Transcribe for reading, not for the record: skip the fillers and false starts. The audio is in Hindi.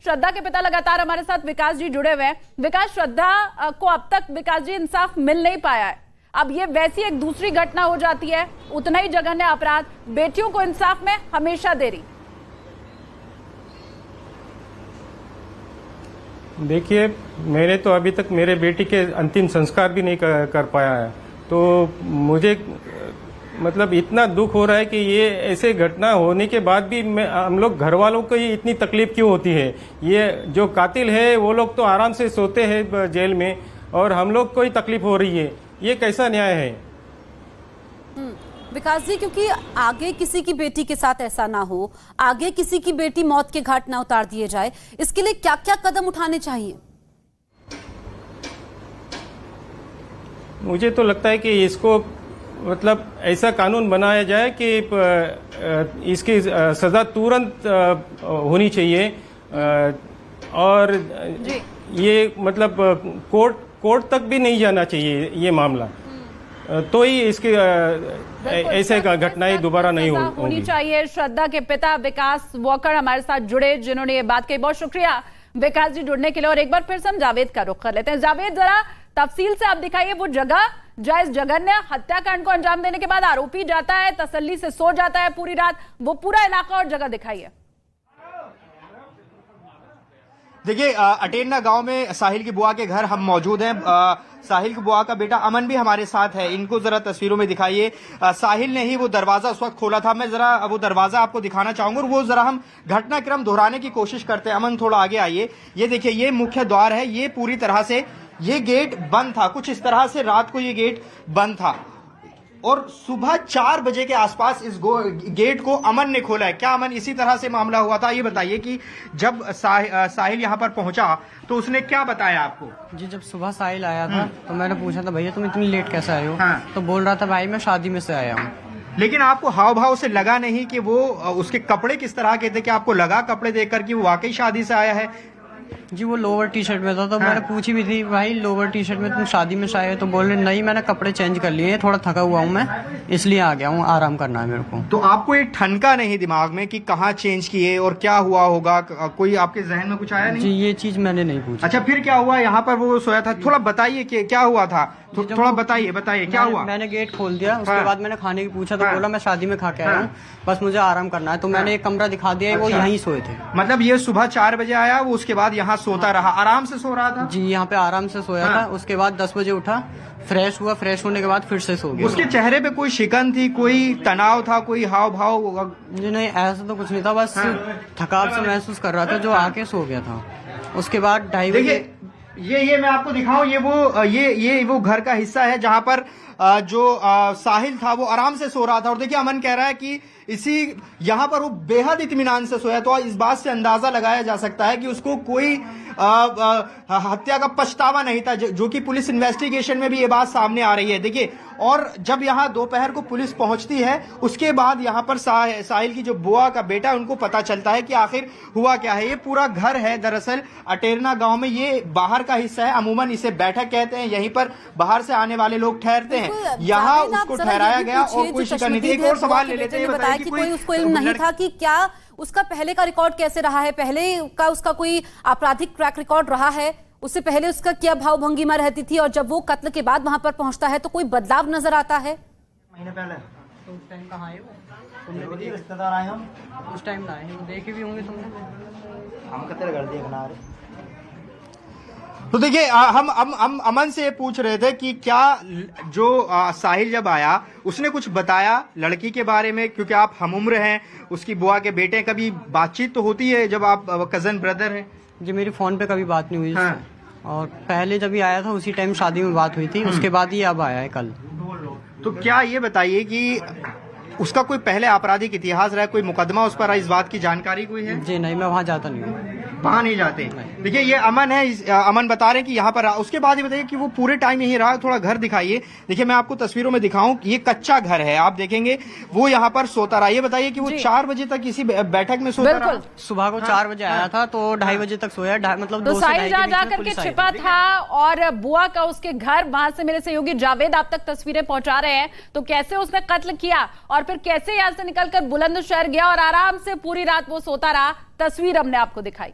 श्रद्धा के पिता लगातार हमारे साथ विकास जी जुड़े हुए हैं। विकास, श्रद्धा को अब तक विकास जी इंसाफ मिल नहीं पाया है, अब ये वैसी एक दूसरी घटना हो जाती है, उतना ही जघन्य अपराध, बेटियों को इंसाफ में हमेशा देरी। देखिए, मैंने तो अभी तक मेरे बेटी के अंतिम संस्कार भी नहीं कर पाया है, तो मुझे मतलब इतना दुख हो रहा है कि ये ऐसे घटना होने के बाद भी हम लोग घर वालों को ही इतनी तकलीफ क्यों होती है। ये जो कातिल है वो लोग तो आराम से सोते हैं जेल में और हम लोग को ही तकलीफ हो रही है, ये कैसा न्याय है। विकास जी, क्योंकि आगे किसी की बेटी के साथ ऐसा ना हो, आगे किसी की बेटी मौत के घाट ना उतार दिए जाए, इसके लिए क्या क्या कदम उठाने चाहिए? मुझे तो लगता है कि इसको मतलब ऐसा कानून बनाया जाए कि इसकी सजा तुरंत होनी चाहिए और ये मतलब कोर्ट तक भी नहीं जाना चाहिए ये मामला, तो ही इसकी ऐसे घटनाएं दोबारा नहीं होनी चाहिए। श्रद्धा के पिता विकास वॉकर हमारे साथ जुड़े, जिन्होंने ये बात कही। बहुत शुक्रिया विकास जी जुड़ने के लिए। और एक बार फिर से हम जावेद का रुख कर लेते हैं। जावेद, जरा तफसील से आप दिखाइए वो जगह जहाँ इस जघन्य हत्याकांड को अंजाम देने के बाद आरोपी जाता है, तसल्ली से सो जाता है पूरी रात, वो पूरा इलाका और जगह दिखाइए। देखिए, अटेरना गांव में साहिल की बुआ के घर हम मौजूद हैं। साहिल की बुआ का बेटा अमन भी हमारे साथ है, इनको जरा तस्वीरों में दिखाइए। साहिल ने ही वो दरवाजा उस वक्त खोला था, मैं जरा वो दरवाजा आपको दिखाना चाहूंगा और वो जरा हम घटनाक्रम दोहराने की कोशिश करते हैं। अमन, थोड़ा आगे आइए। ये देखिए, ये मुख्य द्वार है, ये पूरी तरह से ये गेट बंद था, कुछ इस तरह से रात को ये गेट बंद था और सुबह 4 बजे के आसपास इस गेट को अमन ने खोला है। क्या अमन, इसी तरह से मामला हुआ था? ये बताइए कि जब साहिल यहाँ पर पहुंचा तो उसने क्या बताया आपको? जी, जब सुबह साहिल आया था तो मैंने पूछा था, भैया तुम इतनी लेट कैसे आए हो? हाँ। तो बोल रहा था, भाई मैं शादी में से आया हूँ। लेकिन आपको हाव भाव से लगा नहीं कि वो उसके कपड़े किस तरह के थे? कि आपको लगा कपड़े देखकर कि वो वाकई शादी से आया है? जी, वो लोअर टी शर्ट में था, तो मैंने पूछी भी थी, भाई लोअर टी शर्ट में तुम शादी में से आए हो? तो बोल रहे नहीं, मैंने कपड़े चेंज कर लिए, थोड़ा थका हुआ हूँ मैं, इसलिए आ गया हूँ, आराम करना है मेरे को। तो आपको एक ठनका नहीं दिमाग में कि कहाँ चेंज किए और क्या हुआ होगा? कोई आपके जहन में कुछ आया नहीं? जी, ये चीज मैंने नहीं पूछी। अच्छा, फिर क्या हुआ? यहाँ पर वो सोया था, थोड़ा बताइए कि क्या हुआ था, थोड़ा बताइए क्या हुआ? मैंने गेट खोल दिया, उसके बाद मैंने खाने की पूछा तो बोला मैं शादी में खा के आया हूँ, बस मुझे आराम करना है। तो मैंने एक कमरा दिखा दिया, वो यहीं सोए थे। मतलब ये सुबह 4 बजे आया, वो उसके बाद यहाँ सोता रहा, आराम से सो रहा था? जी, यहाँ पे आराम से सोया था। उसके बाद 10 बजे उठा, फ्रेश हुआ, फ्रेश होने के बाद फिर से सो गया। उसके चेहरे पे कोई शिकन थी, कोई तनाव था, कोई हाव भाव? जी नहीं, ऐसा तो कुछ नहीं था, बस थकान से महसूस कर रहा था, जो आके सो गया था। उसके बाद 2:30 बजे ये मैं आपको दिखाऊं, ये वो घर का हिस्सा है जहां पर जो साहिल था वो आराम से सो रहा था। और देखिए, अमन कह रहा है कि यहाँ पर वो बेहद इत्मीनान से सोया, तो इस बात से अंदाजा लगाया जा सकता है कि उसको कोई हत्या का पछतावा नहीं था, जो कि पुलिस इन्वेस्टिगेशन में भी ये बात सामने आ रही है। देखिए, और जब यहाँ दोपहर को पुलिस पहुंचती है, उसके बाद यहाँ पर साहिल की जो बुआ का बेटा, उनको पता चलता है कि आखिर हुआ क्या है। ये पूरा घर है दरअसल अटेरना गांव में, ये बाहर का हिस्सा है, अमूमन इसे बैठक कहते हैं, यहीं पर बाहर से आने वाले लोग ठहरते हैं। यहाँ उसको ठहराया गया और कोई शिकायत नहीं थी। एक और सवाल ले लेते हैं, बताया कि कोई उसको इल्म नहीं था कि क्या उसका पहले का रिकॉर्ड कैसे रहा है, पहले का उसका कोई आपराधिक ट्रैक रिकॉर्ड रहा है, उससे पहले उसका क्या भाव भंगिमा रहती थी, और जब वो कत्ल के बाद वहां पर पहुंचता है तो कोई बदलाव नजर आता है? महीने पहले तो उस टाइम कहाँ आए वो? तुमने रिश्तेदार आए हम उस टाइम ना आए, देखे भी होंगे तुमने। हम कतरे कर दिए बना रहे। तो देखिए, हम अमन से पूछ रहे थे कि क्या जो साहिल जब आया उसने कुछ बताया लड़की के बारे में, क्योंकि आप हम उम्र हैं, उसकी बुआ के बेटे, कभी बातचीत तो होती है जब आप कजन ब्रदर हैं? जी, मेरी फोन पे कभी बात नहीं हुई। हाँ। और पहले जब ये आया था उसी टाइम शादी में बात हुई थी, उसके बाद ये अब आया है कल। तो क्या ये बताइए कि उसका कोई पहले आपराधिक इतिहास रहा है, कोई मुकदमा उस पर, इस बात की जानकारी कोई है? जी नहीं, मैं वहाँ जाता नहीं हूँ। वहाँ नहीं जाते? देखिए, ये अमन है, अमन बता रहे हैं कि यहाँ पर उसके बाद ये बताइए कि वो पूरे टाइम यहीं रहा। थोड़ा घर दिखाइए। देखिए, मैं आपको तस्वीरों में दिखाऊं, ये कच्चा घर है, आप देखेंगे वो यहाँ पर सोता रहा। ये बताइए कि वो 4 बजे तक इसी बैठक में सोता रहा? सुबह को 4 बजे आया था, तो 2:30 बजे तक सोया, मतलब तो साहिल जहाँ जाकर के छिपा था और बुआ का उसके घर, वहां से मेरे सहयोगी जावेद आप तक तस्वीरें पहुंचा रहे हैं। तो कैसे उसने कत्ल किया और फिर कैसे यहाँ से निकलकर बुलंदशहर गया और आराम से पूरी रात वो सोता रहा, तस्वीर हमने आपको दिखाई।